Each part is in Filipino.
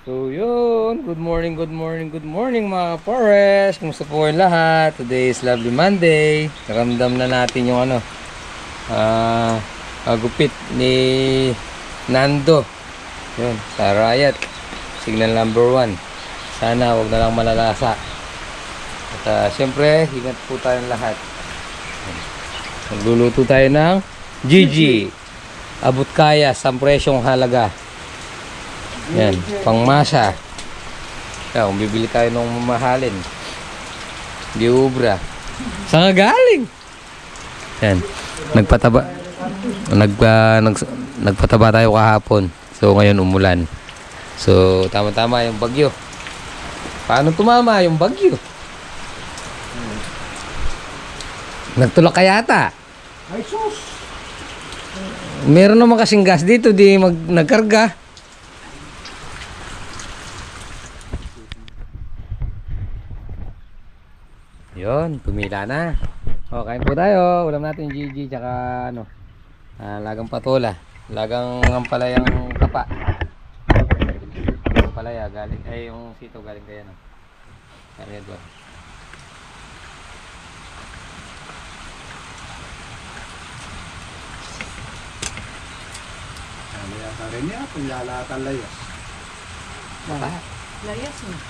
So yun, good morning, good morning, good morning mga forest. Kumusta po kayong lahat? Today is lovely Monday. Naramdam na natin yung gupit ni Nando. Yun, sa Riot. Signal number 1. Sana wag na lang malalasa. At syempre, ingat po tayong lahat. Magluluto tayo ng Gigi. Abot kaya sa presyong halaga. Yan, pangmasa. Kaya kung bibili tayo ng mamahalin, di ubra. Saan nga galing? Yan, nagpataba tayo kahapon. So ngayon umulan. So tama-tama yung bagyo. Paano tumama yung bagyo? Nagtulak ka yata. Ay sus! Meron naman kasing gas dito, di nagkarga. Yun, pumila na. O, kain po tayo. Ulam natin Gigi, tsaka lagang patola. Lagang ampalayang tapa. Ampalaya, galing, yung sito galing kaya no. Kaya doon. Ano yata rin niya? Kung lalatan layas. Layas mo.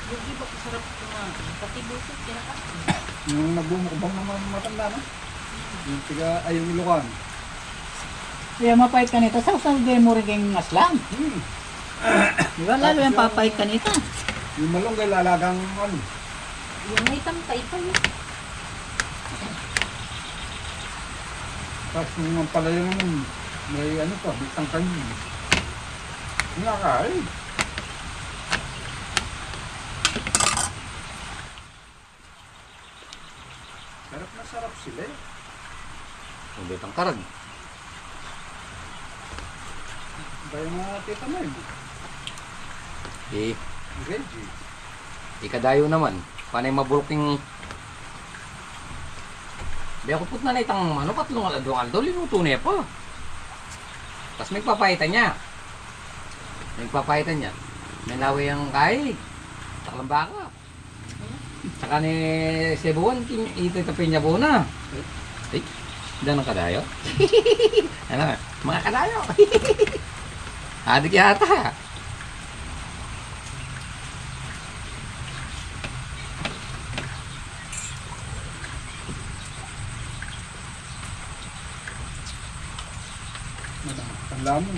Yung iba kasarap kumain. Pati busot, kinakain. Yung nagbumukbang naman matanda na. Yung tiga, ay yung Ilocan. Kaya mapait ka nito. Sa din mo rin kayong maslang. Di ba lalo yung papait ka nito? Yung malunggay lalagang ano. Yung may tampay pa yun. Tapos yung pala yung may ano pa, bitang kanyo. Nakakain. Sarap na sarap sila eh. Yung betang karag. Bayo mga tita mo eh. Reggie. Ikadayo naman. Panay mabulok yung... Di ako put na na itang katlong aldo, linuto niya po. Tapos may papaitan niya. May lawi ang kay. Taklang baka. Saka ni Cebuan, ito pinya po na. Ay, dyan ang kadayo. Ano, mga kadayo. Adik yata. Tanda mo.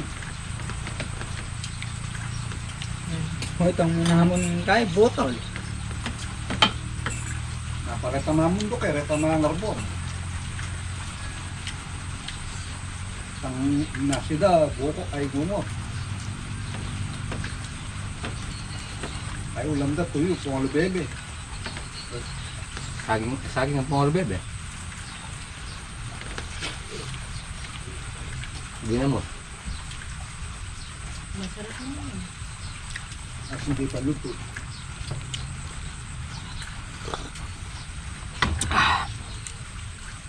Itang hamon kay botol. Napareta namon do kay reta na ngarbon. Tang nasida buko ay gumot. Ay ulam da tuyo kung ano bebe. Saging ang pangalo bebe. Hindi na mo. Masarap naman. As hindi pa luto.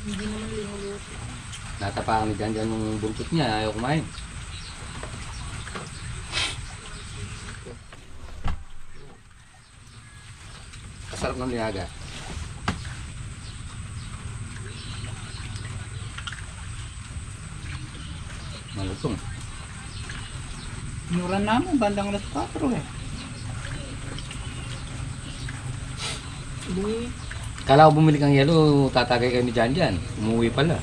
Hindi naman linuluto. Natapakan ni Jan yung buntot niya. Ayaw kumain. Kasarap ng niyaga. Malutong. Nuran namin, bandang alas 4 eh. Uy, Kala ko bumili kang yelo, tatagay kayo ni Jan. Umuwi pala.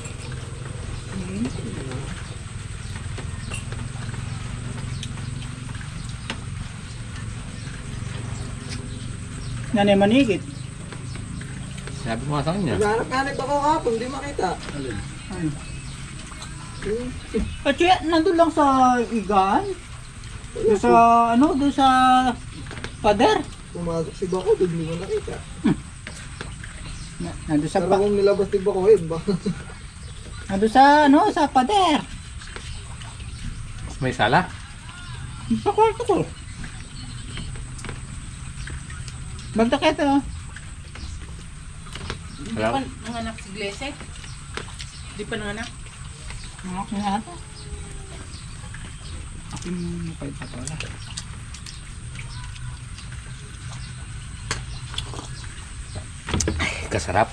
Nanay manigit. Sabi ko nga sa kanya. Naghanap-hanap ako kapon, hindi makita. Alin? Kasi nandun lang sa igan. Doon sa doon sa pader. Pumasok si Bako, doon hindi mo nakita. Nandun sa Sarang kong nilabas ni Bako eh. nandun sa sa pader. May sala? Sa kwarto ko. Magdakit oh. Di pa nanganak si Glese? Di pa nanganak? Mga kinata. Akin mo pa ito wala. kasarap.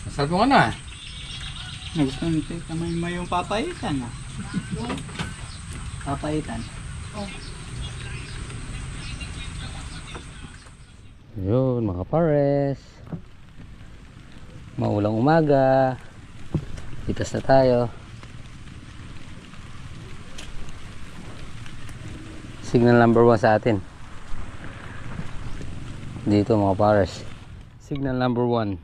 Masarap yung ano ah. Nagustuhan ko kamay mo yung papaitan ah. Papaitan. Yun mga pares. Maulang umaga. Itas na tayo. Signal number 1 sa atin. Dito mga pares. Signal number 1.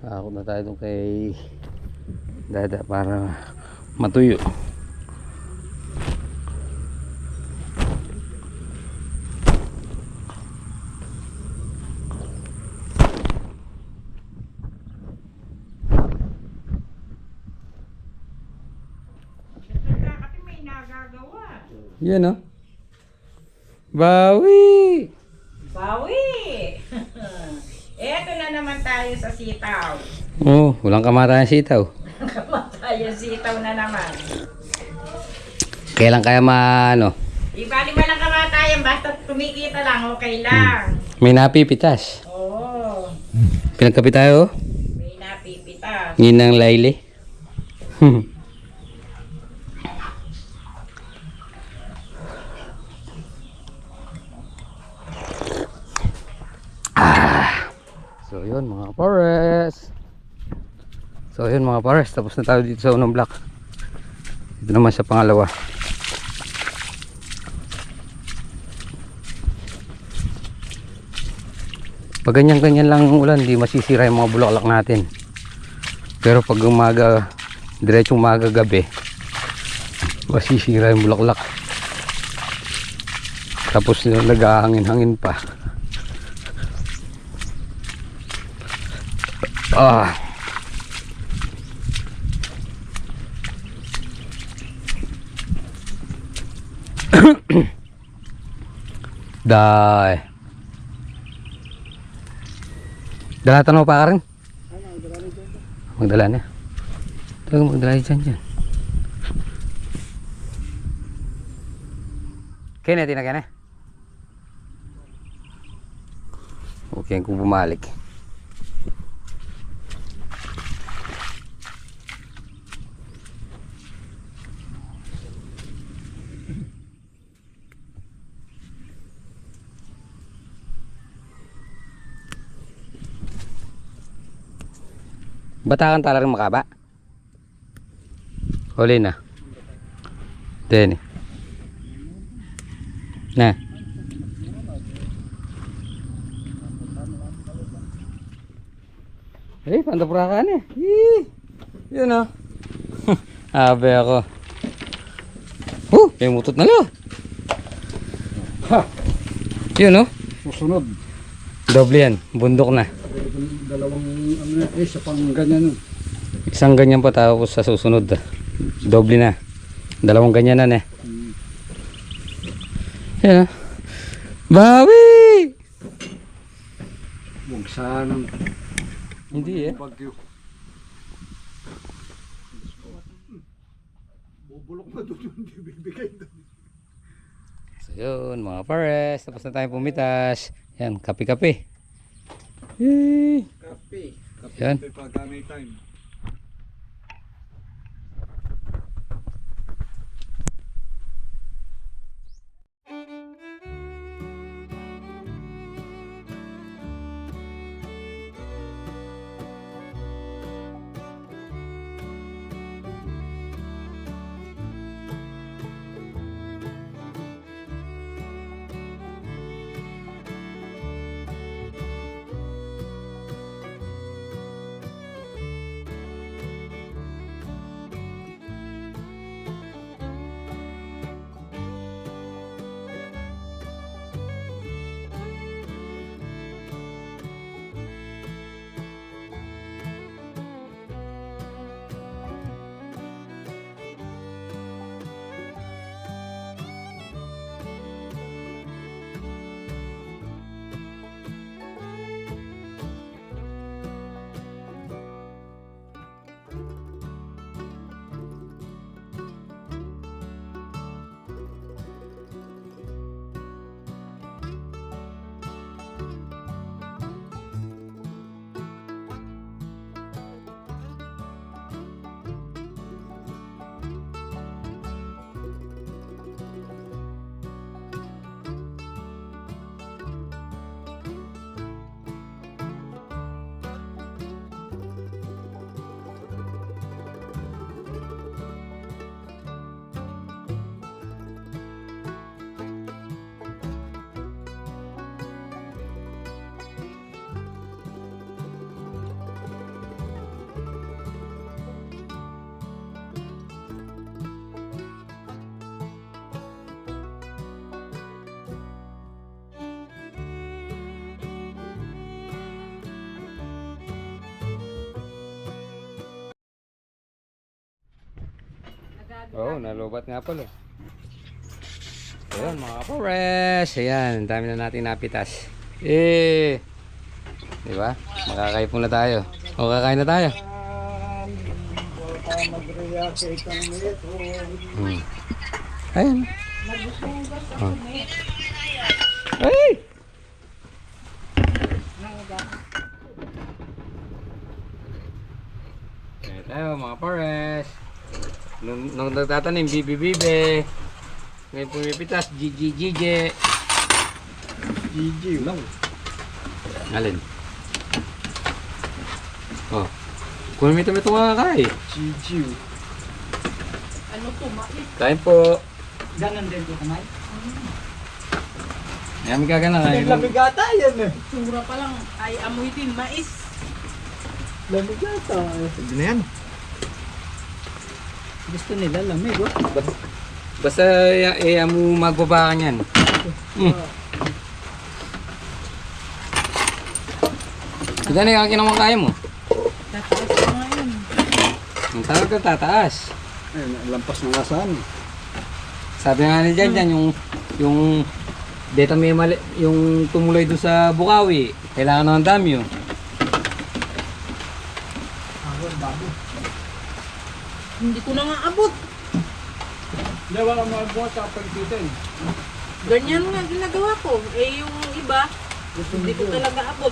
Ako na tayo dun kay Dada para matuyo. Kasi may nagagawa. Yan oh. Bawi! Bawi! Eto na naman tayo sa sitaw. Oh, walang kamatayan sitaw. Tayo sitaw na naman. Kailan kaya ano? Di bali walang kamatayan, basta tumikita lang, okay lang. May napipitas. Oo. Pinagkapit tayo oh. May napipitas. Nginang Laili. So yun mga pares. Tapos na tayo dito sa unang block. Dito naman sa pangalawa. Pag ganyan-ganyan lang ang ulan, di masisira yung mga bulaklak natin. Pero pag umaga, diretsong umaga gabi, masisira yung bulaklak. Tapos nag-ahangin-hangin pa. Dai. Dalatan mo pa ka rin? Magdala niya. Talagang magdala dyan. Kaya natin na kaya na. Okay kung bumalik. Batakan talagang makaba. Huli na. Dene. Na. Eh, pantapurakan eh. Yun oh. Abe ako. May mutot na lo. Ha! Yun oh. Susunod. Doble yan. Bundok na. Dalawang ano na, isa pang ganyan. Isang ganyan pa tapos sa susunod. Doble na. Dalawang ganyan na eh. Yan oh. Bawi! Huwag sanang Hindi eh. bagyo. Bubulok na doon yung bibigay doon. So yun mga pares. Tapos na tayo pumitas. Yan. Kape-kape. Yay! Kape. Yan. Kape pag may time. Oo, nalubat nga pala. Ayan mga pares. Ayan, dami na natin napitas. Eh, di ba? Makakaipon na tayo. O, kakain na tayo. Ayan. Oh. Ay! Ayan tayo mga pares. Nung nagtatanim, bibi-bibi. Ngayon pumipitas, GG. GG lang. Alin? Oh. Kung may ito nga kay. GG. Ano to, mais? Kain po. Ganon din ko kamay. Ayan, may kagana kain. Lamigata yan eh. Sura pa lang ay amoy din, mais. Lamigata. Hindi na yan. Gusto nila lamig, oh. Basta mo magbaba ka niyan. Ito na yung akin naman kaya mo. Tataas ko ngayon. Ang tawag ka tataas. Ayun, lampas ng asan. Sabi nga ni Jan yung data may mali, yung tumuloy doon sa Bukawi, kailangan ng damyo. Hindi ko na nga abot. Hindi, wala mga buhat sa pagtitin. Ganyan nga ginagawa ko. Eh yung iba, hindi ko talaga abot.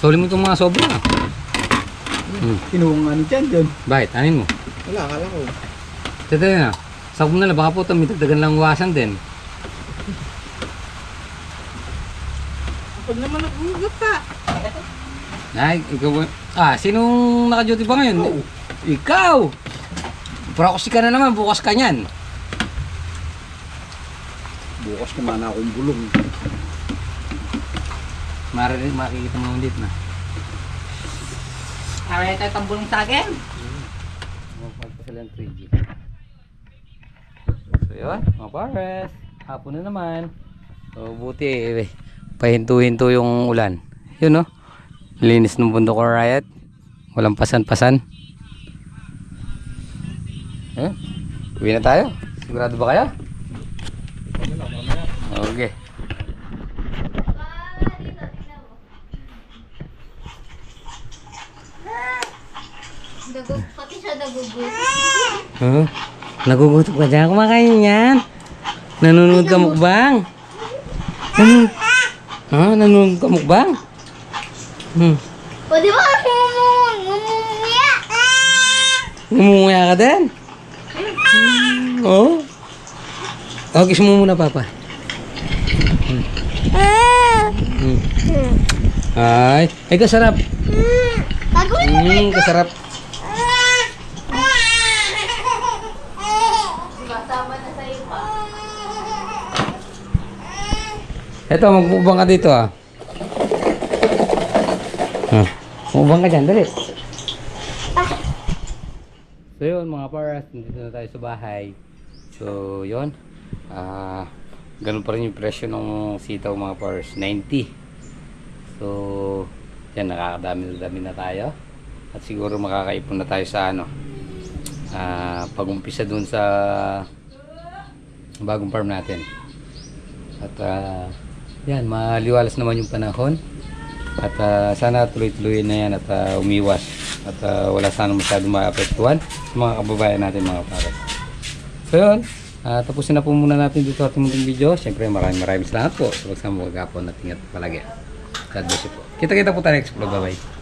Soli mo itong mga sobra. Kinuha nga ni dyan. Bakit? Anin mo? Wala, akala ko. Tata na. Sakop na lang, baka po may dagdagan lang wasan din. Pag naman naghugot ka. Ay, ikaw ba? Sinong naka-duty ba ngayon? Oo. Ikaw! Prakosi ka na naman, bukas ka niyan. Bukas naman akong bulong. Makikita mo ulit na. Kaya tayo tambulong sa akin. Magpa sila ng 3G. So yun, mga pares. Hapon na naman. So buti pahinto-hinto yung ulan. Yun no. Linis ng bundok ng Riot. Walang pasan-pasan. Uwi na tayo. Sigurado ba kayo? Okay. Pati siya nagugutom. Nagugutom ka dyan. Kumakain yan. Nanonood ka mukbang. Nanonood ka mukbang? O di ba ngumuya? Ngumuya ka din? Oo. Oh, kiss mo muna, Papa. Ay, kasarap. Gagawin mo Kasarap. Kasama na sa'yo pa. Eto, magmukbang ka dito ah. Mukbang ka dyan, dali. So yun mga paras, nandito na tayo sa bahay. So yun, ganun pa rin yung presyo ng sitaw mga paras, 90. So yan, nakakadami na tayo. At siguro makakaipon na tayo sa pag-umpisa dun sa bagong farm natin. At yan, maliwalas naman yung panahon. At sana tuloy-tuloy na yan at umiwas. At wala sana masyadong maapektuhan sa mga kababayan natin mga pares. So yun, tapusin na po muna natin dito ating munting video. Siyempre maraming salamat po sa pagsama magagapon at ingat palagi. God bless you po. Kita-kita po tayo next vlog. Bye bye.